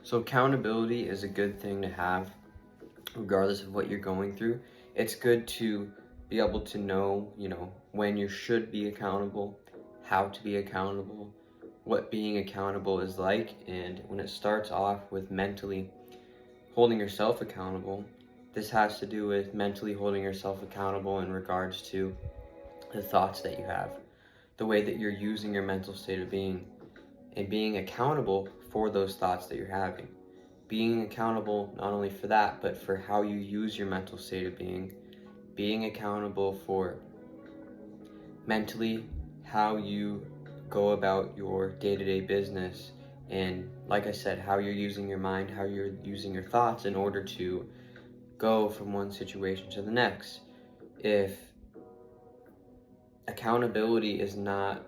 So accountability is a good thing to have, regardless of what you're going through. It's good to be able to know, when you should be accountable, how to be accountable, what being accountable is like. And when it starts off with mentally holding yourself accountable, this has to do with mentally holding yourself accountable in regards to the thoughts that you have, the way that you're using your mental state of being, and being accountable for those thoughts that you're having. Being accountable not only for that, but for how you use your mental state of being accountable for mentally how you go about your day-to-day business, and like I said, how you're using your mind, how you're using your thoughts in order to go from one situation to the next. If accountability is not,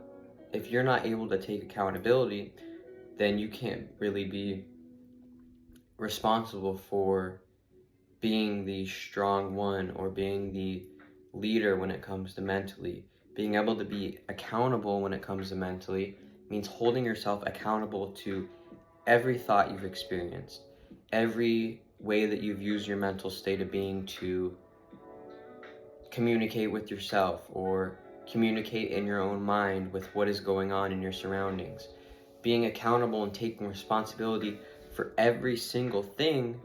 if you're not able to take accountability, then you can't really be responsible for being the strong one or being the leader when it comes to mentally. Being able to be accountable when it comes to mentally means holding yourself accountable to every thought you've experienced, every way that you've used your mental state of being to communicate with yourself or communicate in your own mind with what is going on in your surroundings. Being accountable and taking responsibility for every single thing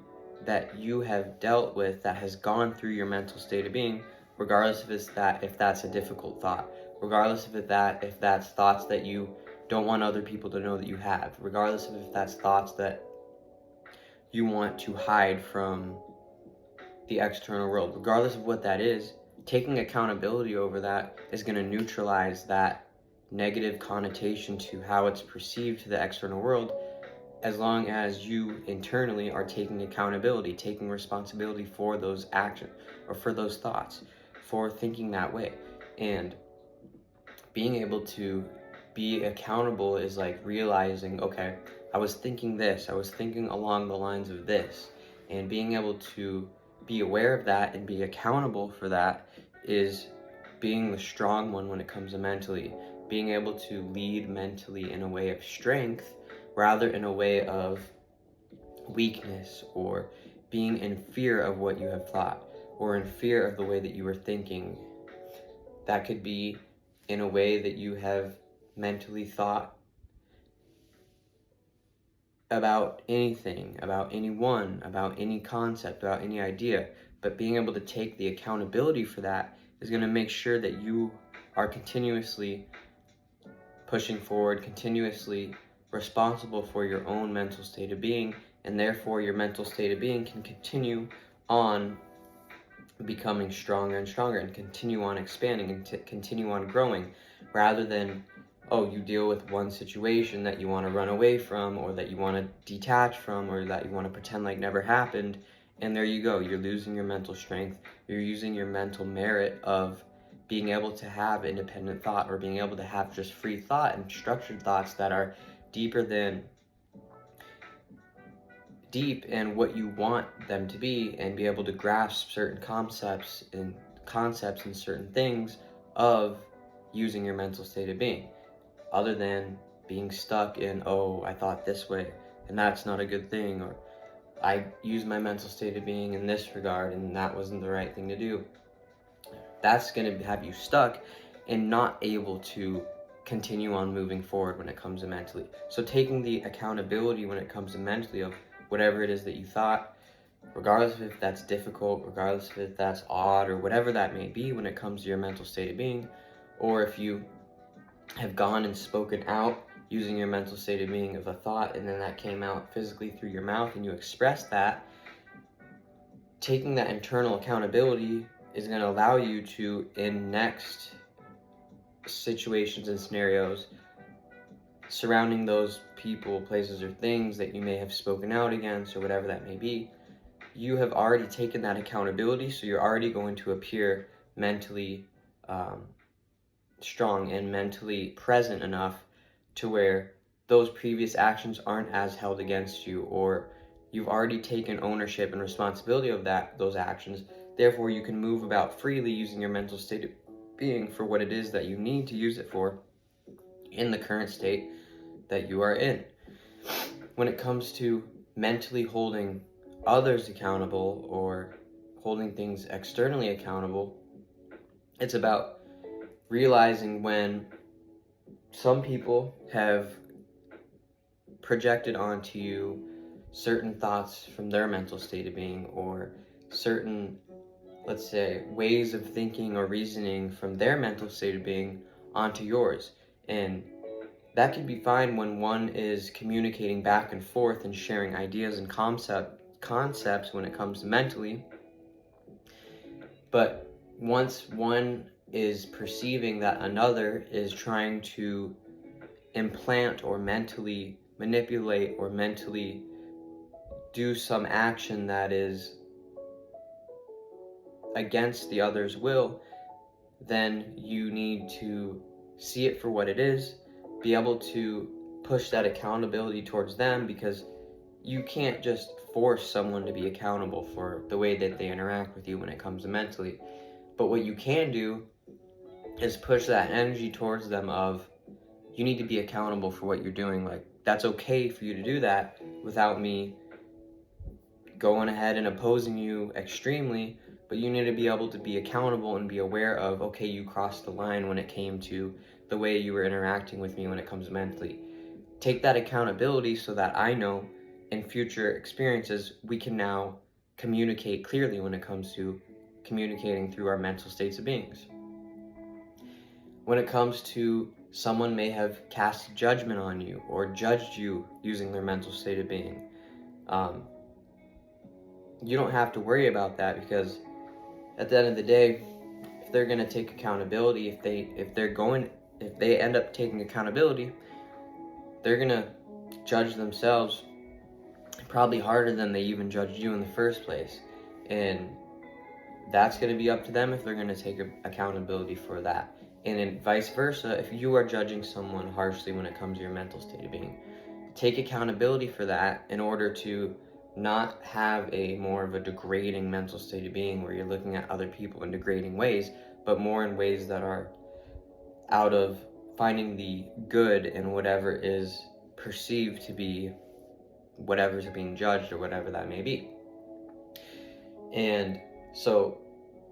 that you have dealt with that has gone through your mental state of being, regardless if that's a difficult thought, regardless if that's thoughts that you don't want other people to know that you have, regardless of if that's thoughts that you want to hide from the external world, regardless of what that is. Taking accountability over that is going to neutralize that negative connotation to how it's perceived to the external world, as long as you internally are taking accountability, taking responsibility for those actions or for those thoughts, for thinking that way. And being able to be accountable is like realizing, okay, I was thinking this, I was thinking along the lines of this, and being able to be aware of that and be accountable for that is being the strong one when it comes to mentally, being able to lead mentally in a way of strength rather in a way of weakness, or being in fear of what you have thought or in fear of the way that you were thinking. That could be in a way that you have mentally thought about anything, about anyone, about any concept, about any idea, but being able to take the accountability for that is going to make sure that you are continuously pushing forward, continuously responsible for your own mental state of being, and therefore your mental state of being can continue on becoming stronger and stronger and continue on expanding and continue on growing, rather than, oh, you deal with one situation that you want to run away from, or that you want to detach from, or that you want to pretend like never happened, and there you go, you're losing your mental strength, you're using your mental merit of being able to have independent thought, or being able to have just free thought and structured thoughts that are deep in what you want them to be, and be able to grasp certain concepts and certain things of using your mental state of being, other than being stuck in, oh, I thought this way and that's not a good thing, or I used my mental state of being in this regard and that wasn't the right thing to do. That's going to have you stuck and not able to continue on moving forward when it comes to mentally. So taking the accountability when it comes to mentally of whatever it is that you thought, regardless of if that's difficult, regardless of if that's odd, or whatever that may be when it comes to your mental state of being, or if you have gone and spoken out using your mental state of being of a thought, and then that came out physically through your mouth and you expressed that, taking that internal accountability is going to allow you to, in next situations and scenarios surrounding those people, places, or things that you may have spoken out against, or whatever that may be, you have already taken that accountability, so you're already going to appear mentally strong and mentally present enough to where those previous actions aren't as held against you, or you've already taken ownership and responsibility of those actions. Therefore, you can move about freely using your mental state of being for what it is that you need to use it for in the current state that you are in. When it comes to mentally holding others accountable or holding things externally accountable. It's about realizing when some people have projected onto you certain thoughts from their mental state of being, or certain, let's say, ways of thinking or reasoning from their mental state of being onto yours. And that can be fine when one is communicating back and forth and sharing ideas and concepts when it comes to mentally. But once one is perceiving that another is trying to implant or mentally manipulate or mentally do some action that is against the other's will, then you need to see it for what it is, be able to push that accountability towards them, because you can't just force someone to be accountable for the way that they interact with you when it comes to mentally. But what you can do is push that energy towards them of, you need to be accountable for what you're doing. Like, that's okay for you to do that without me going ahead and opposing you extremely, but you need to be able to be accountable and be aware of, okay, you crossed the line when it came to the way you were interacting with me when it comes mentally. Take that accountability so that I know in future experiences we can now communicate clearly when it comes to communicating through our mental states of beings. When it comes to someone may have cast judgment on you or judged you using their mental state of being, you don't have to worry about that, because at the end of the day, if they're going to take accountability, if they end up taking accountability, they're going to judge themselves probably harder than they even judged you in the first place. And that's going to be up to them if they're going to take accountability for that. And then vice versa, if you are judging someone harshly when it comes to your mental state of being, take accountability for that in order to not have a more of a degrading mental state of being where you're looking at other people in degrading ways, but more in ways that are out of finding the good in whatever is perceived to be whatever's being judged or whatever that may be. And so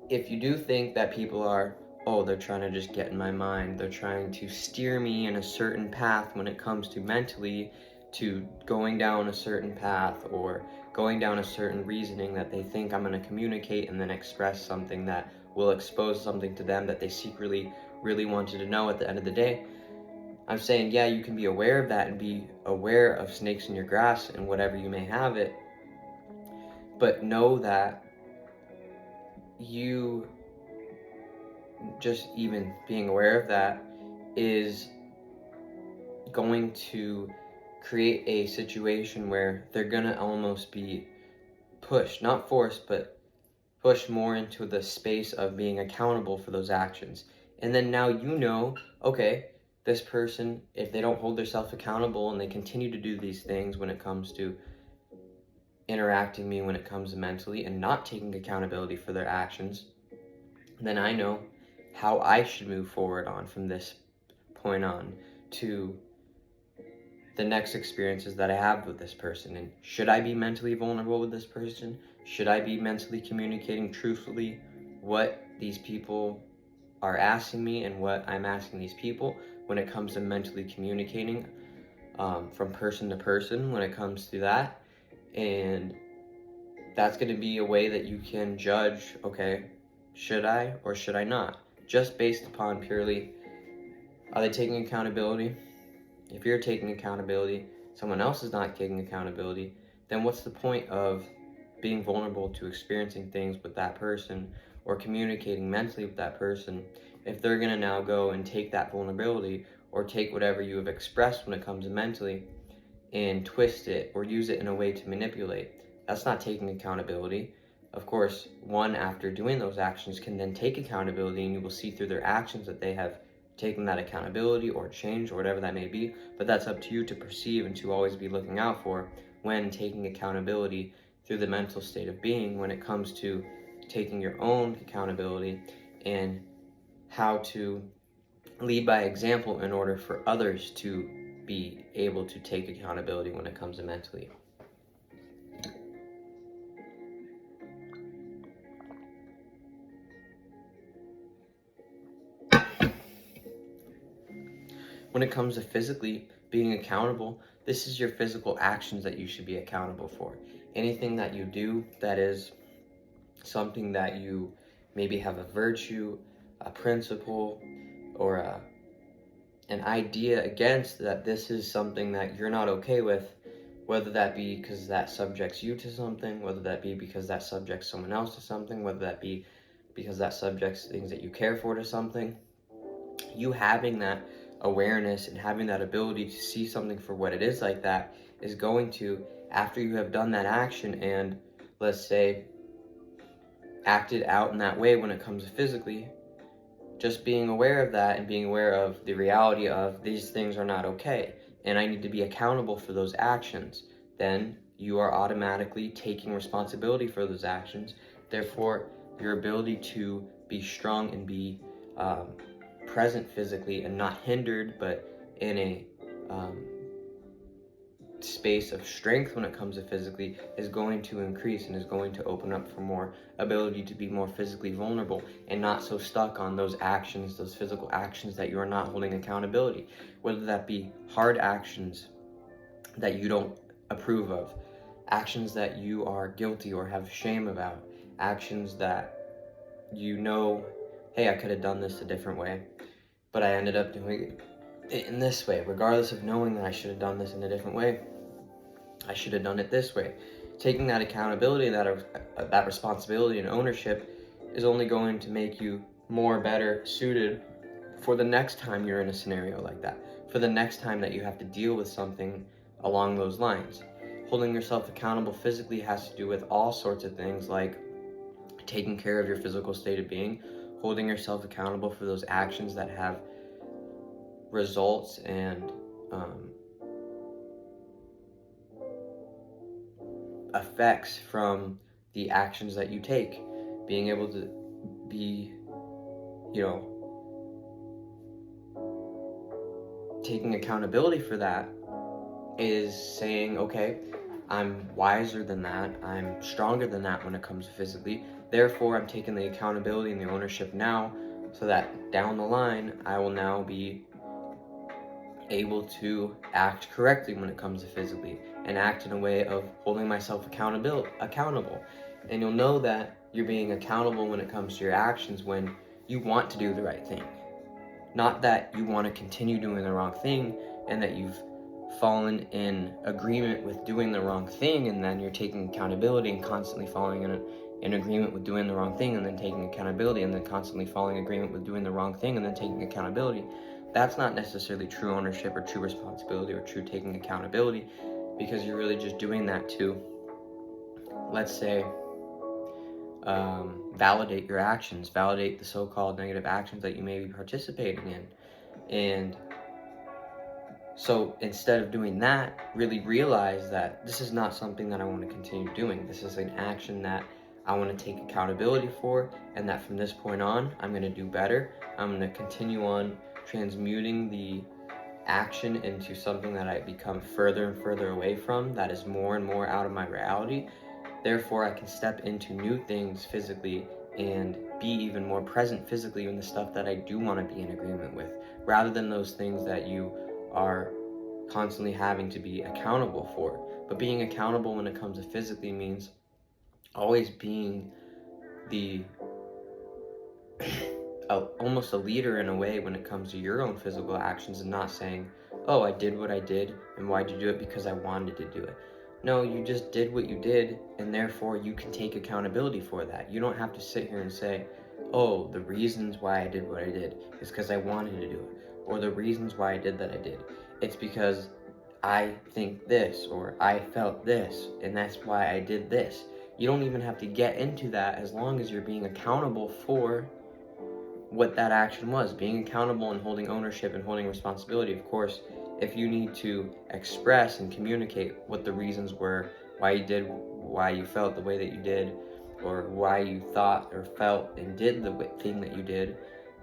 if you do think that people are, oh, they're trying to just get in my mind, they're trying to steer me in a certain path when it comes to mentally, to going down a certain path or going down a certain reasoning that they think I'm going to communicate and then express something that will expose something to them that they secretly really wanted to know at the end of the day, I'm saying, yeah, you can be aware of that and be aware of snakes in your grass and whatever you may have it, but know that you just even being aware of that is going to create a situation where they're gonna almost be pushed, not forced, but pushed more into the space of being accountable for those actions. And then now you know, okay, this person, if they don't hold themselves accountable and they continue to do these things when it comes to interacting me, when it comes to mentally, and not taking accountability for their actions, then I know how I should move forward on from this point on to the next experiences that I have with this person. And should I be mentally vulnerable with this person? Should I be mentally communicating truthfully what these people are asking me and what I'm asking these people when it comes to mentally communicating from person to person when it comes to that? And that's going to be a way that you can judge, okay, should I or should I not? Just based upon purely, are they taking accountability? If you're taking accountability, someone else is not taking accountability, then what's the point of being vulnerable to experiencing things with that person or communicating mentally with that person if they're going to now go and take that vulnerability or take whatever you have expressed when it comes to mentally and twist it or use it in a way to manipulate? That's not taking accountability. Of course, one, after doing those actions, can then take accountability, and you will see through their actions that they have taken that accountability or change or whatever that may be. But that's up to you to perceive and to always be looking out for when taking accountability through the mental state of being, when it comes to taking your own accountability and how to lead by example in order for others to be able to take accountability when it comes to mentally. When it comes to physically being accountable, this is your physical actions that you should be accountable for. Anything that you do that is something that you maybe have a virtue, a principle, or an idea against, that this is something that you're not okay with, whether that be because that subjects you to something, whether that be because that subjects someone else to something, whether that be because that subjects things that you care for to something. You having that awareness and having that ability to see something for what it is like that is going to, after you have done that action and, let's say, acted out in that way when it comes to physically, just being aware of that and being aware of the reality of these things are not okay and I need to be accountable for those actions, then you are automatically taking responsibility for those actions. Therefore, your ability to be strong and be present physically and not hindered, but in a space of strength when it comes to physically, is going to increase and is going to open up for more ability to be more physically vulnerable and not so stuck on those actions, those physical actions that you are not holding accountability, whether that be hard actions that you don't approve of, actions that you are guilty or have shame about, actions that you know, hey, I could have done this a different way, but I ended up doing it in this way, regardless of knowing that I should have done this in a different way. I should have done it this way. Taking that accountability, that responsibility and ownership is only going to make you more better suited for the next time you're in a scenario like that, for the next time that you have to deal with something along those lines. Holding yourself accountable physically has to do with all sorts of things, like taking care of your physical state of being, holding yourself accountable for those actions that have results and effects from the actions that you take. Being able to be, taking accountability for that is saying, okay, I'm wiser than that, I'm stronger than that when it comes to physically, therefore I'm taking the accountability and the ownership now, so that down the line I will now be able to act correctly when it comes to physically and act in a way of holding myself accountable. And you'll know that you're being accountable when it comes to your actions when you want to do the right thing, not that you want to continue doing the wrong thing and that you've fallen in agreement with doing the wrong thing and then you're taking accountability and constantly falling in agreement with doing the wrong thing and then taking accountability and then constantly falling in agreement with doing the wrong thing and then taking accountability. That's not necessarily true ownership or true responsibility or true taking accountability, because you're really just doing that to, let's say, validate your actions, validate the so-called negative actions that you may be participating in. And so instead of doing that, really realize that this is not something that I want to continue doing. This is an action that I want to take accountability for, and that from this point on, I'm going to do better. I'm going to continue on transmuting the action into something that I become further and further away from, that is more and more out of my reality. Therefore, I can step into new things physically and be even more present physically in the stuff that I do want to be in agreement with, rather than those things that you are constantly having to be accountable for. But being accountable when it comes to physically means always being the almost a leader in a way when it comes to your own physical actions, and not saying, oh, I did what I did, and why'd you do it? Because I wanted to do it. No, you just did what you did, and therefore you can take accountability for that. You don't have to sit here and say, oh, the reasons why I did what I did is because I wanted to do it, or the reasons why I did that I did. It's because I think this, or I felt this, and that's why I did this. You don't even have to get into that, as long as you're being accountable for what that action was, being accountable and holding ownership and holding responsibility. Of course, if you need to express and communicate what the reasons were, why you felt the way that you did, or why you thought or felt and did the thing that you did,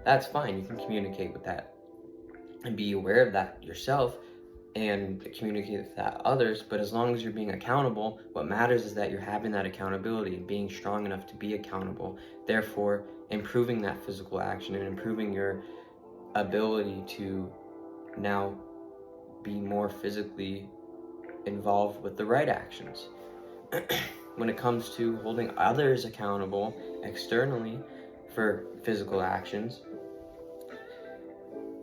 that's fine. You can communicate with that and be aware of that yourself and communicate with that to others. But as long as you're being accountable, what matters is that you're having that accountability and being strong enough to be accountable, therefore improving that physical action and improving your ability to now be more physically involved with the right actions. When it comes to holding others accountable externally for physical actions,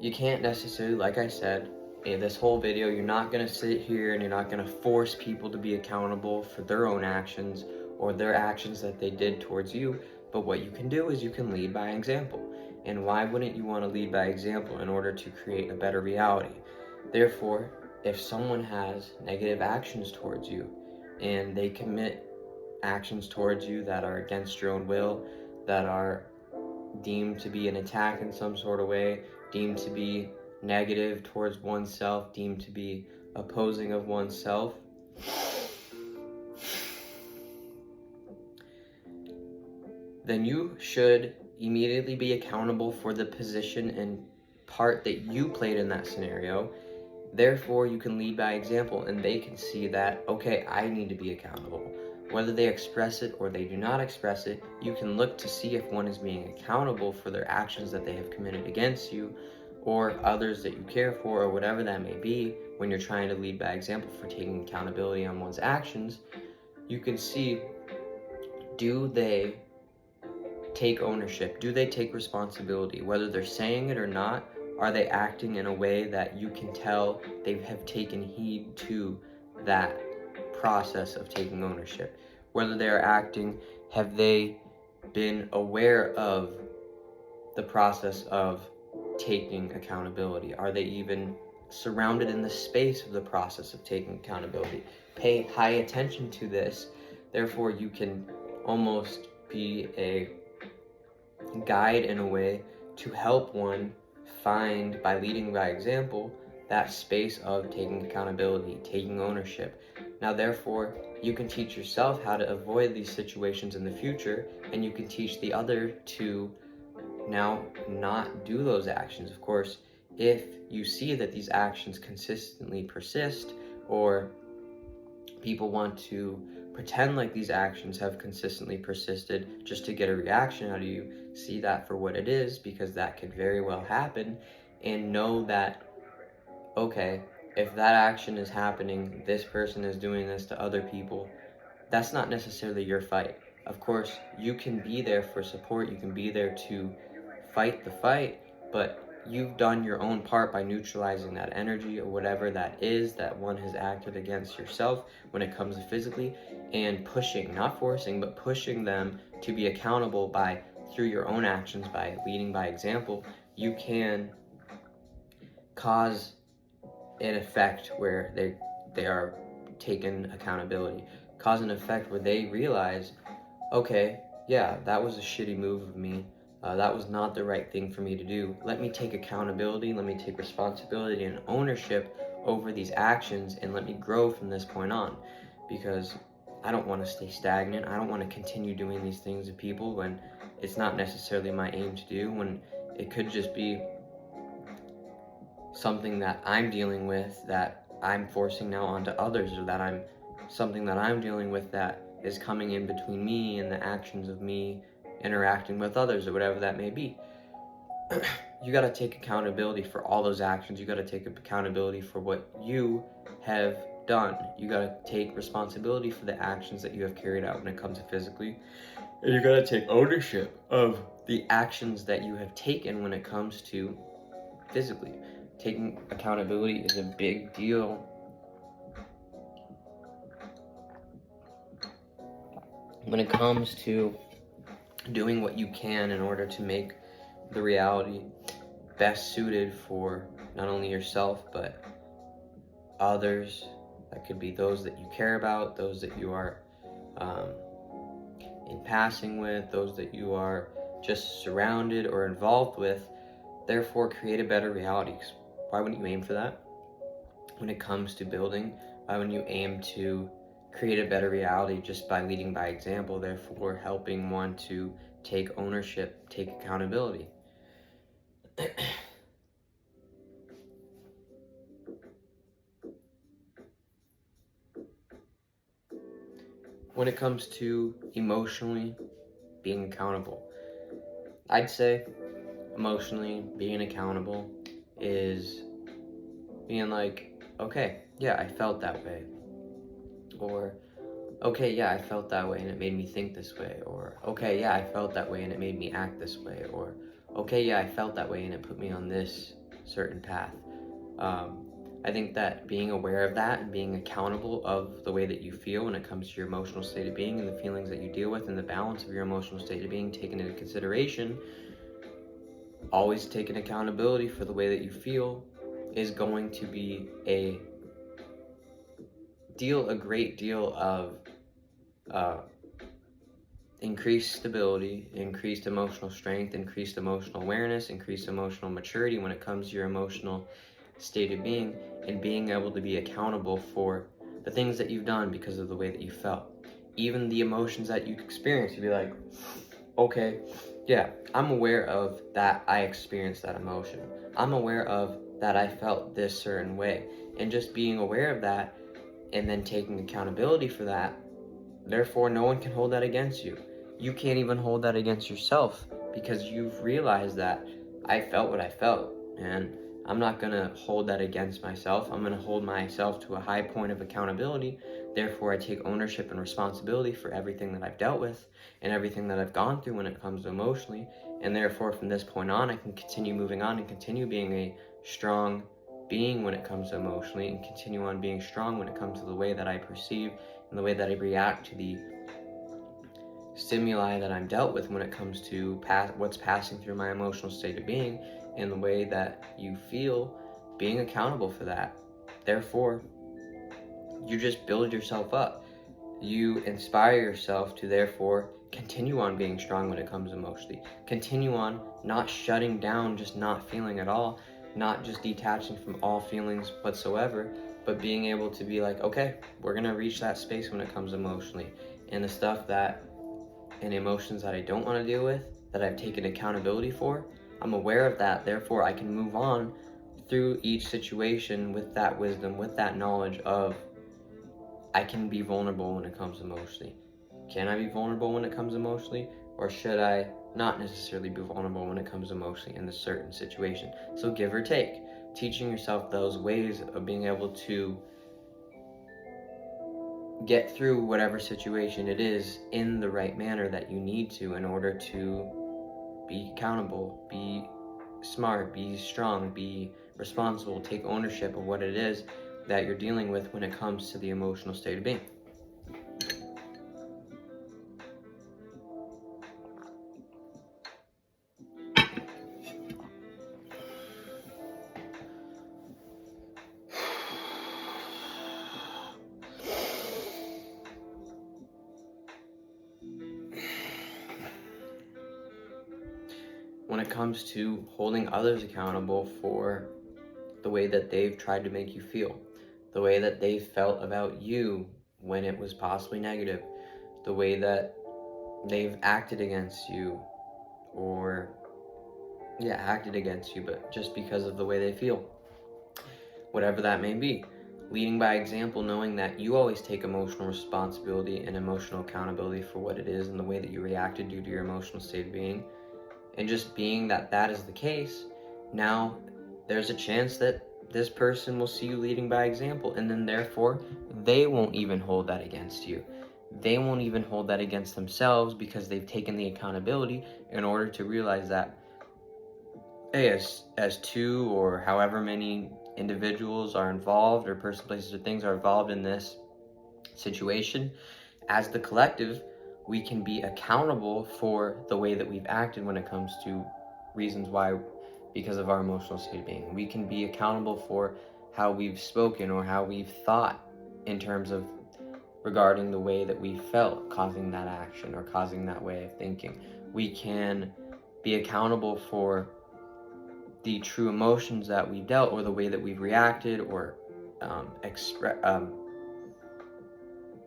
you can't necessarily, like I said, in this whole video, you're not going to sit here and you're not going to force people to be accountable for their own actions or their actions that they did towards you. But what you can do is you can lead by example. And why wouldn't you want to lead by example in order to create a better reality? Therefore, if someone has negative actions towards you and they commit actions towards you that are against your own will, that are deemed to be an attack in some sort of way, deemed to be negative towards oneself, deemed to be opposing of oneself, then you should immediately be accountable for the position and part that you played in that scenario. Therefore, you can lead by example, and they can see that, okay, I need to be accountable. Whether they express it or they do not express it, you can look to see if one is being accountable for their actions that they have committed against you, or others that you care for, or whatever that may be. When you're trying to lead by example for taking accountability on one's actions, you can see, do they take ownership? Do they take responsibility? Whether they're saying it or not, are they acting in a way that you can tell they have taken heed to that process of taking ownership? Whether they are acting, have they been aware of the process of taking accountability? Are they even surrounded in the space of the process of taking accountability? Pay high attention to this. Therefore, you can almost be a guide in a way to help one find, by leading by example, that space of taking accountability, taking ownership. Now, therefore, you can teach yourself how to avoid these situations in the future, and you can teach the other to now not do those actions. Of course, if you see that these actions consistently persist, or people want to pretend like these actions have consistently persisted just to get a reaction out of you, see that for what it is, because that could very well happen, and know that, okay, if that action is happening, this person is doing this to other people, that's not necessarily your fight. Of course, you can be there for support, you can be there to fight the fight, but you've done your own part by neutralizing that energy or whatever that is that one has acted against yourself when it comes to physically, and pushing, not forcing, but pushing them to be accountable by, through your own actions, by leading by example. You can cause an effect where they are taken accountability, cause an effect where they realize, okay, yeah, that was a shitty move of me. That was not the right thing for me to do. Let me take accountability, let me take responsibility and ownership over these actions, and let me grow from this point on. Because I don't want to stay stagnant. I don't want to continue doing these things to people when it's not necessarily my aim to do, when it could just be something that I'm dealing with that I'm forcing now onto others, or that something that I'm dealing with that is coming in between me and the actions of me interacting with others, or whatever that may be. You got to take accountability for all those actions. You got to take accountability for what you have done. You got to take responsibility for the actions that you have carried out when it comes to physically. And you got to take ownership of the actions that you have taken when it comes to physically. Taking accountability is a big deal. When it comes to doing what you can in order to make the reality best suited for not only yourself, but others. That could be those that you care about, those that you are in passing with, those that you are just surrounded or involved with. Therefore, create a better reality. Why wouldn't you aim for that? When it comes to building, why wouldn't you aim to create a better reality just by leading by example, therefore helping one to take ownership, take accountability? When it comes to emotionally being accountable, I'd say emotionally being accountable is being like, okay, yeah, I felt that way. Or, okay, yeah, I felt that way and it made me think this way. Or, okay, yeah, I felt that way and it made me act this way. Or, okay, yeah, I felt that way and it put me on this certain path. I think that being aware of that and being accountable of the way that you feel when it comes to your emotional state of being and the feelings that you deal with and the balance of your emotional state of being taken into consideration, always taking accountability for the way that you feel, is going to be a great deal of increased stability, increased emotional strength, increased emotional awareness, increased emotional maturity when it comes to your emotional state of being, and being able to be accountable for the things that you've done because of the way that you felt. Even the emotions that you experience, you'd be like, okay, yeah, I'm aware of that I experienced that emotion. I'm aware of that I felt this certain way. And just being aware of that and then taking accountability for that, therefore no one can hold that against you. You can't even hold that against yourself because you've realized that I felt what I felt, and I'm not going to hold that against myself. I'm going to hold myself to a high point of accountability. Therefore, I take ownership and responsibility for everything that I've dealt with and everything that I've gone through when it comes to emotionally. And therefore, from this point on, I can continue moving on and continue being a strong being when it comes to emotionally, and continue on being strong when it comes to the way that I perceive and the way that I react to the stimuli that I'm dealt with when it comes to what's passing through my emotional state of being, and the way that you feel, being accountable for that. Therefore, you just build yourself up. You inspire yourself to therefore continue on being strong when it comes emotionally. Continue on not shutting down, just not feeling at all, not just detaching from all feelings whatsoever, but being able to be like, okay, we're gonna reach that space when it comes emotionally. And the stuff that and emotions that I don't want to deal with, that I've taken accountability for, I'm aware of that. Therefore, I can move on through each situation with that wisdom, with that knowledge of I can be vulnerable when it comes emotionally. Can I be vulnerable when it comes emotionally? Or should I not necessarily be vulnerable when it comes emotionally in a certain situation? So give or take. Teaching yourself those ways of being able to get through whatever situation it is in the right manner that you need to in order to be accountable, be smart, be strong, be responsible, take ownership of what it is that you're dealing with when it comes to the emotional state of being. When it comes to holding others accountable for the way that they've tried to make you feel, the way that they felt about you when it was possibly negative, the way that they've acted against you, or acted against you, but just because of the way they feel, whatever that may be. Leading by example, knowing that you always take emotional responsibility and emotional accountability for what it is and the way that you reacted due to your emotional state of being. And just being that that is the case, now there's a chance that this person will see you leading by example, and then therefore they won't even hold that against you. They won't even hold that against themselves because they've taken the accountability in order to realize that, hey, as two or however many individuals are involved, or person, places, or things are involved in this situation, as the collective, we can be accountable for the way that we've acted when it comes to reasons why, because of our emotional state of being. We can be accountable for how we've spoken or how we've thought in terms of regarding the way that we felt causing that action or causing that way of thinking. We can be accountable for the true emotions that we dealt, or the way that we've reacted or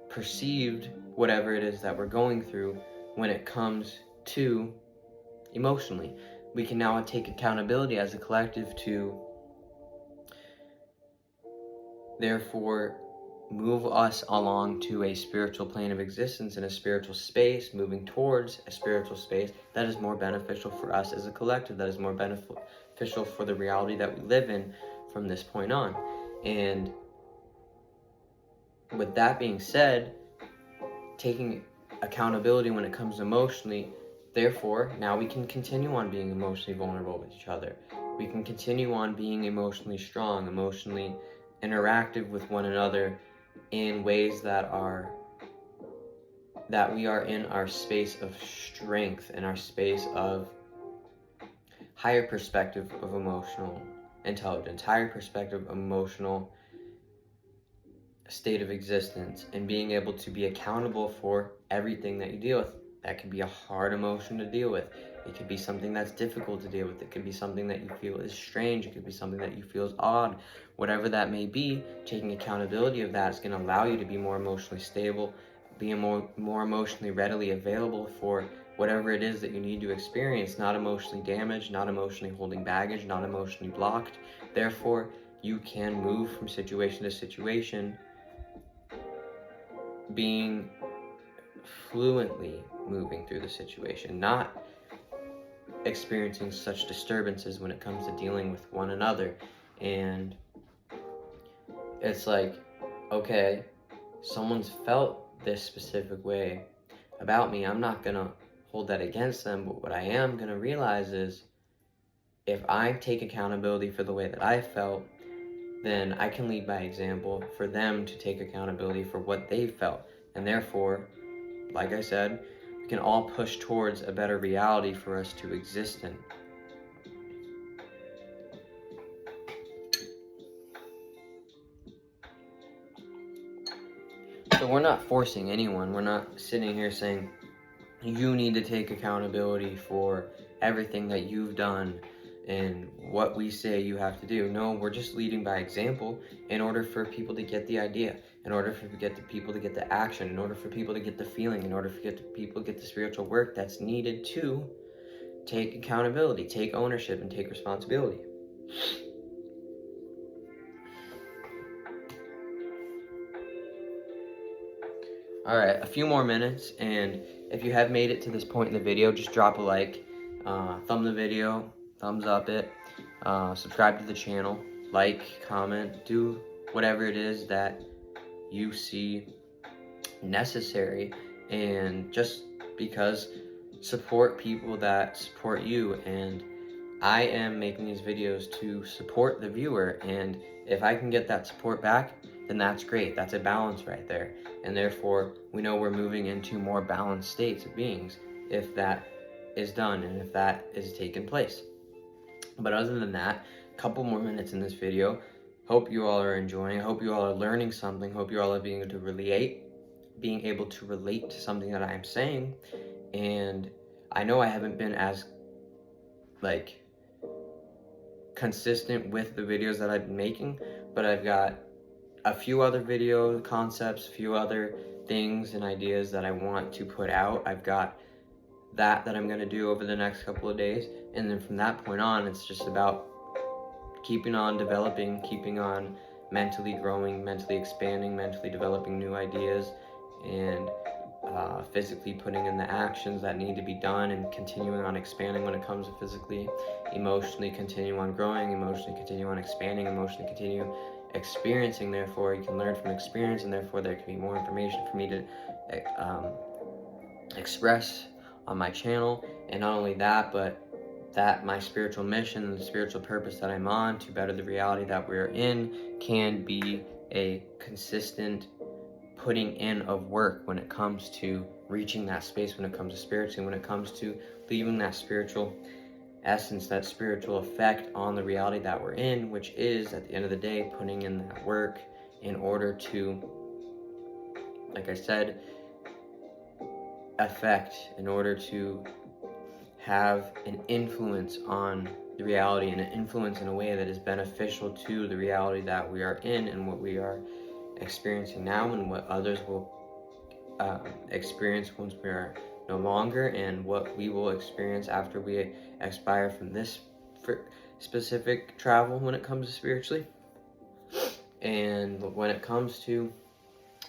perceived whatever it is that we're going through when it comes to emotionally. We can now take accountability as a collective to therefore move us along to a spiritual plane of existence, in a spiritual space, moving towards a spiritual space that is more beneficial for us as a collective, that is more beneficial for the reality that we live in, from this point on. And with that being said, taking accountability when it comes emotionally, therefore, now we can continue on being emotionally vulnerable with each other. We can continue on being emotionally strong, emotionally interactive with one another in ways that we are in our space of strength, in our space of higher perspective of emotional intelligence, higher perspective of emotional state of existence, and being able to be accountable for everything that you deal with. That could be a hard emotion to deal with. It could be something that's difficult to deal with. It could be something that you feel is strange. It could be something that you feel is odd. Whatever that may be, taking accountability of that is going to allow you to be more emotionally stable, be more emotionally readily available for whatever it is that you need to experience, not emotionally damaged, not emotionally holding baggage, not emotionally blocked. Therefore, you can move from situation to situation, being fluently moving through the situation, not experiencing such disturbances when it comes to dealing with one another. And it's like, okay, someone's felt this specific way about me. I'm not gonna hold that against them, but what I am gonna realize is if I take accountability for the way that I felt, then I can lead by example for them to take accountability for what they felt. And therefore, like I said, we can all push towards a better reality for us to exist in. So we're not forcing anyone. We're not sitting here saying, you need to take accountability for everything that you've done and what we say you have to do. No, we're just leading by example in order for people to get the idea, in order for people to get the action, in order for people to get the feeling, in order for people to get the spiritual work that's needed to take accountability, take ownership, and take responsibility. All right, a few more minutes, and if you have made it to this point in the video, just drop a like, thumb the video, thumbs up it, subscribe to the channel, like, comment, do whatever it is that you see necessary, and just because support people that support you. And I am making these videos to support the viewer, and if I can get that support back, then that's great. That's a balance right there. And therefore, we know we're moving into more balanced states of beings if that is done and if that is taking place. But other than that, a couple more minutes in this video. Hope you all are enjoying. Hope you all are learning something. Hope you all are being able to relate to something that I am saying. And I know I haven't been as consistent with the videos that I've been making, but I've got a few other video concepts, a few other things and ideas that I want to put out. I've got that I'm going to do over the next couple of days, and then from that point on, it's just about keeping on developing, keeping on mentally growing, mentally expanding, mentally developing new ideas, and physically putting in the actions that need to be done, and continuing on expanding when it comes to physically, emotionally continue on growing, emotionally continue on expanding, emotionally continue experiencing. Therefore, you can learn from experience, and therefore there can be more information for me to express on my channel. And not only that, but that my spiritual mission and the spiritual purpose that I'm on to better the reality that we're in can be a consistent putting in of work when it comes to reaching that space, when it comes to spiritually, when it comes to leaving that spiritual essence, that spiritual effect on the reality that we're in, which is, at the end of the day, putting in that work in order to, like I said, affect, in order to have an influence on the reality, and an influence in a way that is beneficial to the reality that we are in, and what we are experiencing now, and what others will experience once we are no longer, and what we will experience after we expire from this specific travel when it comes to spiritually. And when it comes to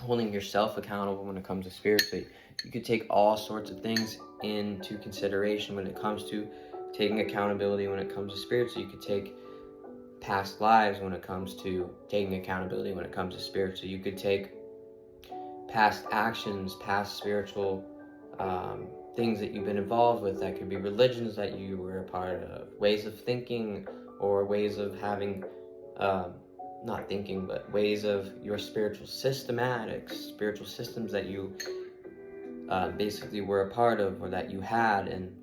holding yourself accountable when it comes to spiritually, you could take all sorts of things into consideration when it comes to taking accountability when it comes to spiritually. You could take past lives when it comes to taking accountability when it comes to spiritual. You could take past actions, past spiritual things that you've been involved with. That could be religions that you were a part of, ways of thinking, or ways of having not thinking, but ways of your spiritual systematics, spiritual systems that you basically were a part of, or that you had, and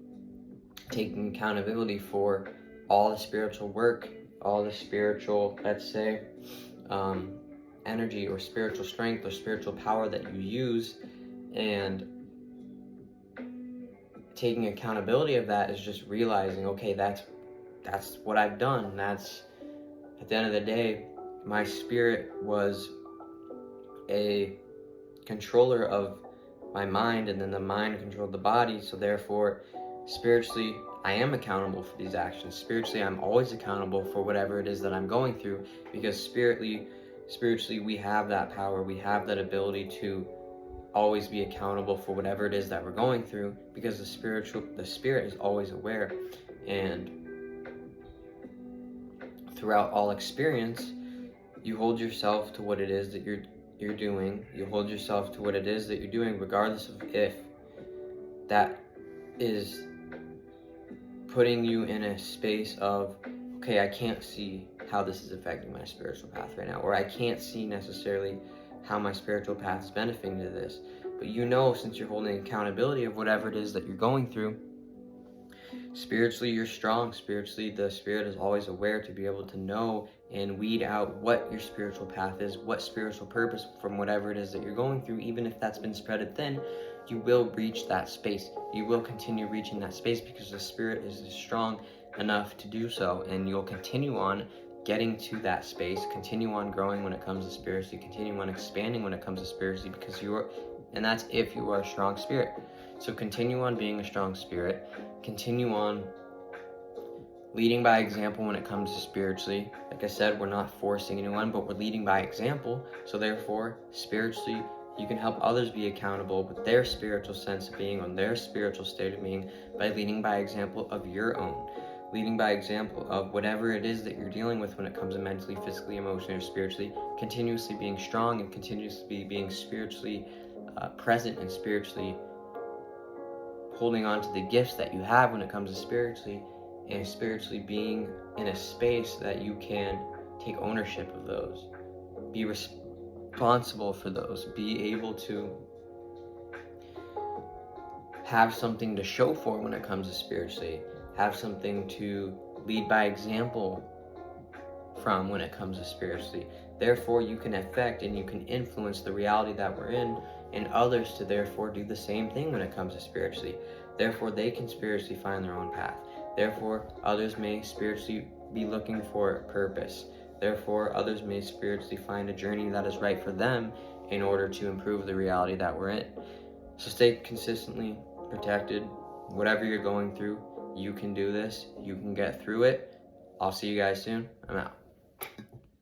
taking accountability for all the spiritual work, all the spiritual, let's say, energy or spiritual strength or spiritual power that you use, and taking accountability of that is just realizing, okay, that's what I've done. That's, at the end of the day, my spirit was a controller of my mind, and then the mind controlled the body. So therefore, spiritually, I am accountable for these actions. Spiritually, I'm always accountable for whatever it is that I'm going through, because spiritually, we have that power. We have that ability to always be accountable for whatever it is that we're going through, because the spirit is always aware. And throughout all experience, you hold yourself to what it is that you're doing. You hold yourself to what it is that you're doing, regardless of if that is putting you in a space of, okay, I can't see how this is affecting my spiritual path right now, or I can't see necessarily how my spiritual path is benefiting to this. But you know, since you're holding accountability of whatever it is that you're going through, spiritually you're strong. Spiritually, the spirit is always aware to be able to know and weed out what your spiritual path is, what spiritual purpose from whatever it is that you're going through. Even if that's been spread thin, you will reach that space. You will continue reaching that space, because the spirit is strong enough to do so, and you'll continue on getting to that space, continue on growing when it comes to spiritually, continue on expanding when it comes to spiritually, because and that's if you are a strong spirit. So continue on being a strong spirit, continue on leading by example when it comes to spiritually. Like I said, we're not forcing anyone, but we're leading by example. So therefore, spiritually, you can help others be accountable with their spiritual sense of being, on their spiritual state of being, by leading by example of your own. Leading by example of whatever it is that you're dealing with when it comes to mentally, physically, emotionally, or spiritually, continuously being strong and continuously being spiritually present, and spiritually holding on to the gifts that you have when it comes to spiritually, and spiritually being in a space that you can take ownership of those, be responsible for those, be able to have something to show for when it comes to spiritually, have something to lead by example from when it comes to spiritually. Therefore, you can affect and you can influence the reality that we're in, and others to therefore do the same thing when it comes to spiritually. Therefore, they can spiritually find their own path. Therefore, others may spiritually be looking for purpose. Therefore, others may spiritually find a journey that is right for them in order to improve the reality that we're in. So stay consistently protected. Whatever you're going through, you can do this. You can get through it. I'll see you guys soon. I'm out.